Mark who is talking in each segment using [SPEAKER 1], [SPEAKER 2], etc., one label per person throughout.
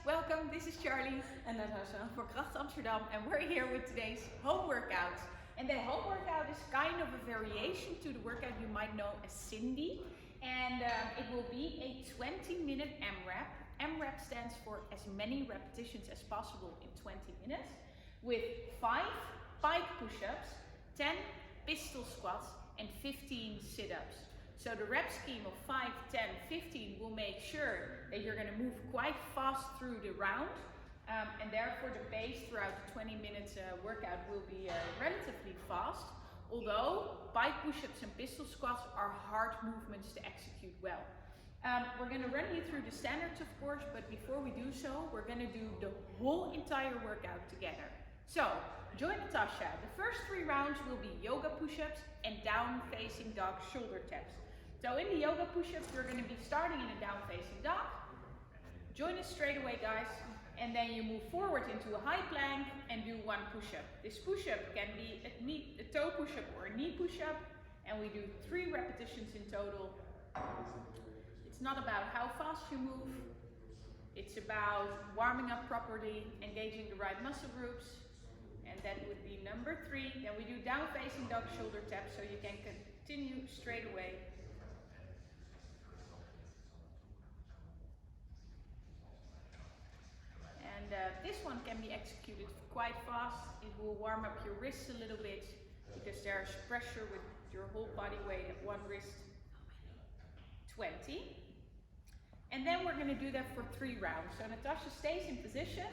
[SPEAKER 1] welcome. This is Charlie
[SPEAKER 2] and Natasha
[SPEAKER 1] for Kracht Amsterdam, and we're here with today's home workout. And the home workout is kind of a variation to the workout you might know as Cindy, and it will be a 20-minute AMRAP. AMRAP stands for as many repetitions as possible in 20 minutes, with 5 pike push-ups, 10 pistol squats, and 15 sit-ups. So the rep scheme of 5, 10, 15 will make sure that you're going to move quite fast through the round, and therefore the pace throughout the 20 minutes workout will be relatively fast, although pike push-ups and pistol squats are hard movements to execute well. We're going to run you through the standards, of course, but before we do so, we're going to do the whole entire workout together. So, join Natasha. The first 3 rounds will be yoga push-ups and down-facing dog shoulder taps. So in the yoga push-ups, we're going to be starting in a down-facing dog. Join us straight away, guys. And then you move forward into a high plank and do 1 push-up. This push-up can be a toe push-up or a knee push-up. And we do 3 repetitions in total. It's not about how fast you move. It's about warming up properly, engaging the right muscle groups. And that would be number 3. Then we do down-facing dog shoulder taps, so you can continue straight away. This one can be executed quite fast. It will warm up your wrists a little bit because there's pressure with your whole body weight at one wrist. 20. And then we're going to do that for 3 rounds. So Natasha stays in position,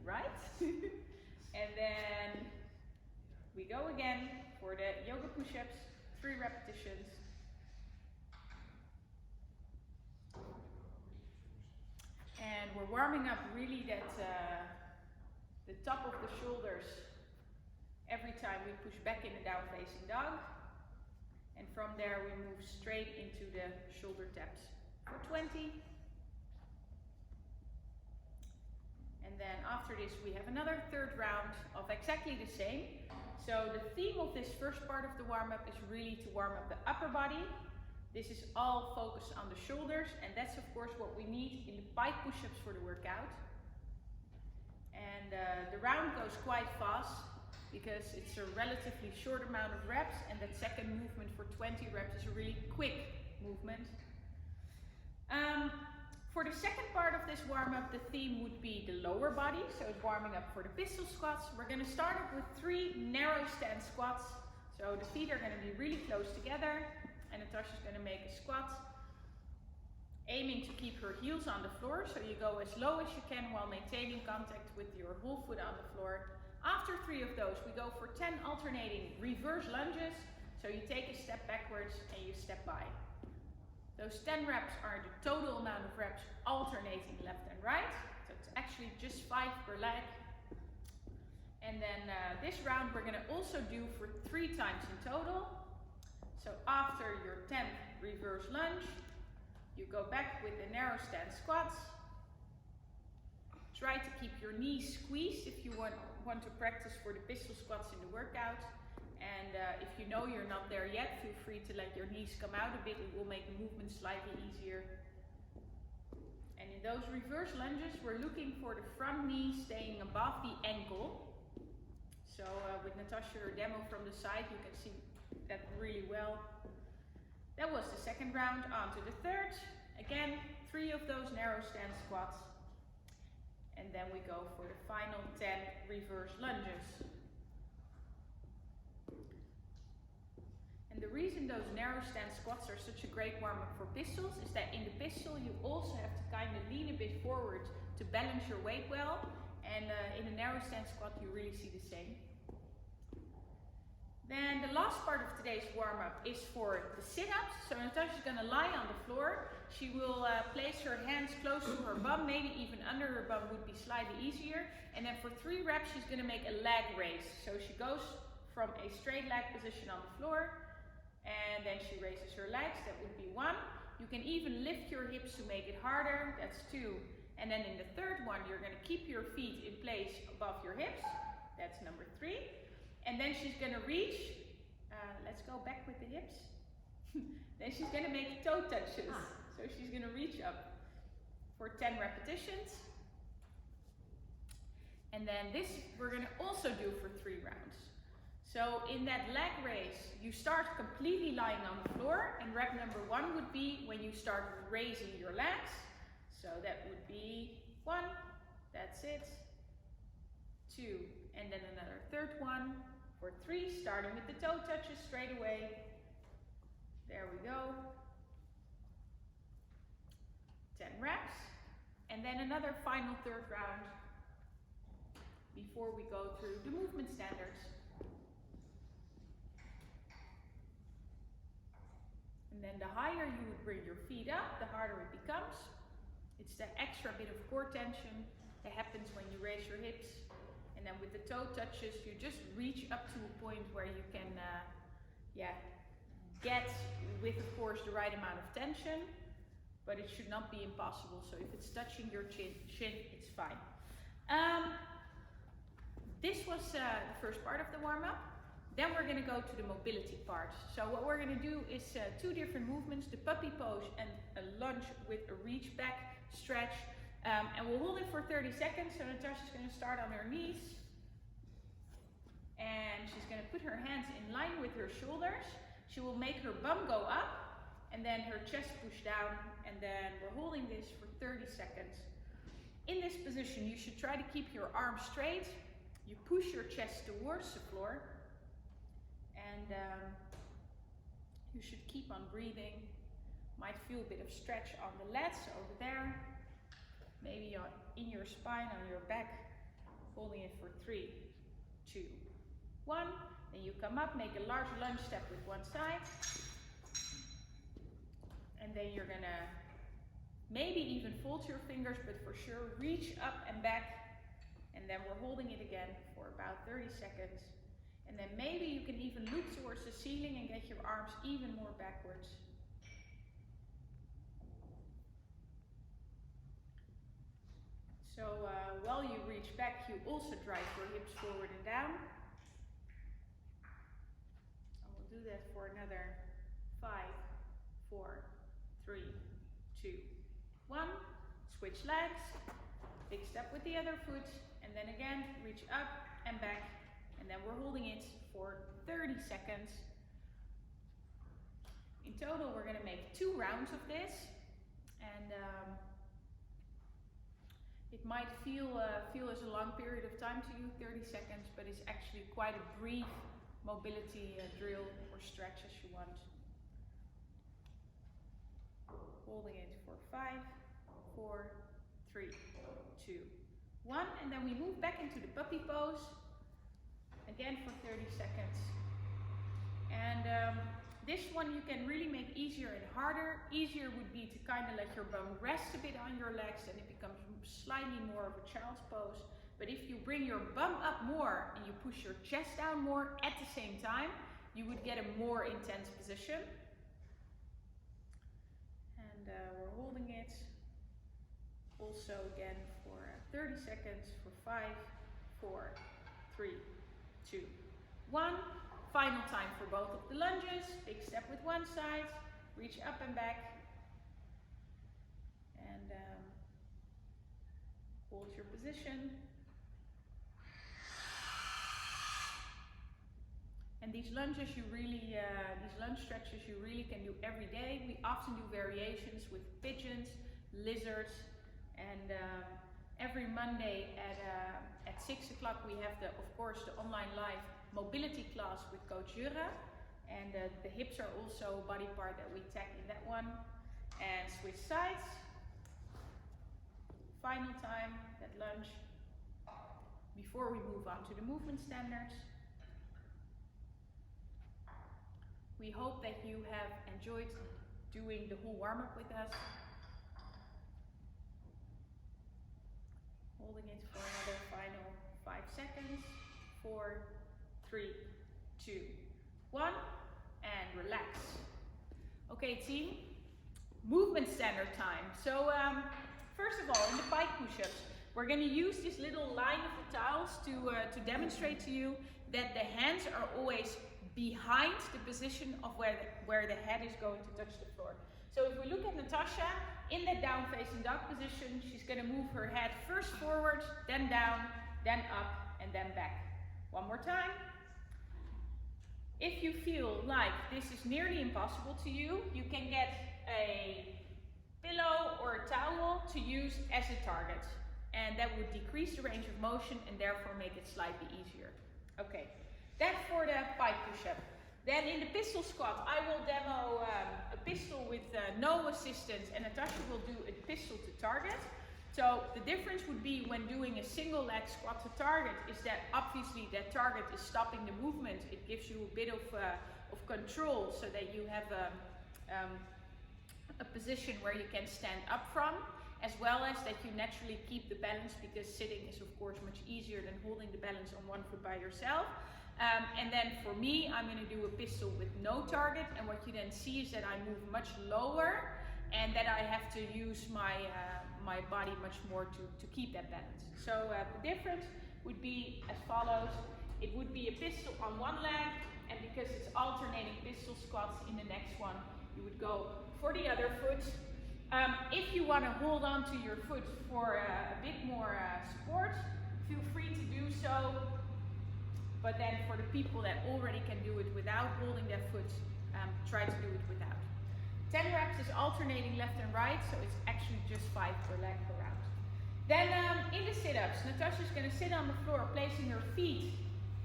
[SPEAKER 1] right? And then we go again for the yoga push-ups, 3 repetitions. And we're warming up really that the top of the shoulders every time we push back in a down-facing dog. And from there we move straight into the shoulder taps for 20. And then after this we have another 3rd round of exactly the same. So the theme of this first part of the warm-up is really to warm up the upper body. This is all focused on the shoulders, and that's of course what we need in the pike push-ups for the workout. And the round goes quite fast because it's a relatively short amount of reps, and that second movement for 20 reps is a really quick movement. For the second part of this warm-up, the theme would be the lower body, so it's warming up for the pistol squats. We're going to start up with 3 narrow stance squats, so the feet are going to be really close together. And Natasha's going to make a squat, aiming to keep her heels on the floor, so you go as low as you can while maintaining contact with your whole foot on the floor. After 3 of those, we go for 10 alternating reverse lunges, so you take a step backwards and you step by. Those 10 reps are the total amount of reps alternating left and right, so it's actually just 5 per leg. And then this round we're going to also do for 3 times in total. So after your 10th reverse lunge, you go back with the narrow stance squats. Try to keep your knees squeezed if you want to practice for the pistol squats in the workout. And if you know you're not there yet, feel free to let your knees come out a bit. It will make the movement slightly easier. And in those reverse lunges, we're looking for the front knee staying above the ankle. So with Natasha, her demo from the side, you can see that really well. That was the 2nd round. On to the 3rd. Again, 3 of those narrow stance squats. And then we go for the final 10 reverse lunges. And the reason those narrow stance squats are such a great warm-up for pistols is that in the pistol you also have to kind of lean a bit forward to balance your weight well. And in a narrow stance squat you really see the same. Then the last part of today's warm-up is for the sit-ups. So Natasha's going to lie on the floor. She will place her hands close to her bum, maybe even under her bum would be slightly easier. And then for 3 reps she's going to make a leg raise. So she goes from a straight leg position on the floor, and then she raises her legs. That would be 1. You can even lift your hips to make it harder. That's 2. And then in the 3rd one you're going to keep your feet in place above your hips. That's number 3. And then she's going to reach, let's go back with the hips. Then she's going to make toe touches. So she's going to reach up for 10 repetitions. And then this we're going to also do for 3 rounds. So in that leg raise, you start completely lying on the floor, and rep number 1 would be when you start raising your legs. So that would be 1, that's it, 2, and then another third one for 3, starting with the toe touches straight away. There we go. 10 reps, and then another final third round before we go through the movement standards. And then the higher you would bring your feet up, the harder it becomes. It's the extra bit of core tension that happens when you raise your hips. And then with the toe touches, you just reach up to a point where you can get with, of course, the right amount of tension, but it should not be impossible. So if it's touching your chin, it's fine. This was the first part of the warm-up. Then we're going to go to the mobility part. So what we're going to do is 2 different movements, the puppy pose and a lunge with a reach back stretch. And we'll hold it for 30 seconds. So Natasha's going to start on her knees. And she's going to put her hands in line with her shoulders. She will make her bum go up and then her chest push down. And then we're holding this for 30 seconds. In this position, you should try to keep your arms straight. You push your chest towards the floor. And you should keep on breathing. Might feel a bit of stretch on the lats over there. Maybe in your spine, on your back. Holding it for 3, 2, 1. Then you come up, make a large lunge step with one side. And then you're gonna maybe even fold your fingers, but for sure reach up and back. And then we're holding it again for about 30 seconds. And then maybe you can even look towards the ceiling and get your arms even more backwards. So while you reach back, you also drive your hips forward and down. And we'll do that for another 5, 4, 3, 2, 1. Switch legs. Big step with the other foot. And then again, reach up and back. And then we're holding it for 30 seconds. In total, we're going to make 2 rounds of this. And it might feel as a long period of time to you, 30 seconds, but it's actually quite a brief mobility drill or stretch as you want. Holding it for 5, 4, 3, 2, 1. And then we move back into the puppy pose. Again for 30 seconds. And this one you can really make easier and harder. Easier would be to kind of let your bum rest a bit on your legs and it becomes slightly more of a child's pose. But if you bring your bum up more and you push your chest down more at the same time, you would get a more intense position. And we're holding it also again for 30 seconds for 5, 4, 3, 2, 1. Final time for both of the lunges. Big step with one side. Reach up and back. And hold your position. And these lunges you really, these lunge stretches you really can do every day. We often do variations with pigeons, lizards, and every Monday at 6 o'clock we have of course the online live mobility class with Coach Jura, and the hips are also a body part that we tag in that one. And switch sides. Final time, that lunge, before we move on to the movement standards. We hope that you have enjoyed doing the whole warm-up with us. Holding it for another final 5 seconds. 4, 3, 2, 1, and relax. Okay team, movement standard time. So first of all, in the pike push-ups, we're going to use this little line of the tiles to demonstrate to you that the hands are always behind the position of where the head is going to touch the floor. So if we look at Natasha, in that down facing dog position, she's going to move her head first forward, then down, then up, and then back. One more time. If you feel like this is nearly impossible to you, you can get a pillow or a towel to use as a target. And that would decrease the range of motion and therefore make it slightly easier. Okay, that's for the pike push-up. Then in the pistol squat, I will demo a pistol with no assistance, and Natasha will do a pistol to target. So the difference would be when doing a single leg squat to target is that obviously that target is stopping the movement. It gives you a bit of control so that you have a position where you can stand up from, as well as that you naturally keep the balance, because sitting is of course much easier than holding the balance on one foot by yourself. And then for me, I'm going to do a pistol with no target, and what you then see is that I move much lower and that I have to use my body much more to keep that balance. So the difference would be as follows. It would be a pistol on one leg, and because it's alternating pistol squats in the next one, you would go for the other foot. If you want to hold on to your foot for a bit more support, feel free to do so. But then for the people that already can do it without holding their foot, try to do it without. 10 reps is alternating left and right, so it's actually just 5 per leg per round. Then in the sit-ups, Natasha's going to sit on the floor, placing her feet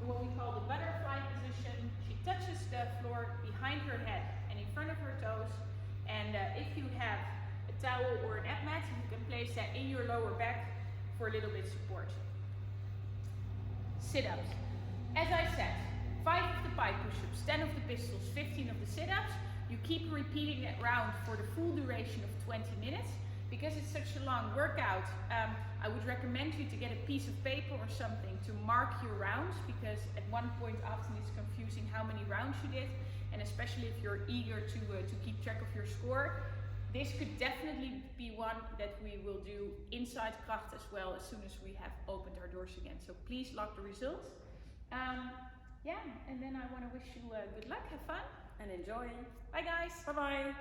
[SPEAKER 1] in what we call the butterfly position. She touches the floor behind her head and in front of her toes. And if you have a towel or an ab mat, you can place that in your lower back for a little bit support. Sit-ups. As I said, 5 of the pike push-ups, 10 of the pistols, 15 of the sit-ups. You keep repeating that round for the full duration of 20 minutes. Because it's such a long workout, I would recommend you to get a piece of paper or something to mark your rounds, because at one point often it's confusing how many rounds you did, and especially if you're eager to keep track of your score. This could definitely be one that we will do inside Kracht as well as soon as we have opened our doors again. So please log the results. Yeah, and then I want to wish you good luck, have fun,
[SPEAKER 2] and enjoy.
[SPEAKER 1] Bye guys.
[SPEAKER 2] Bye bye.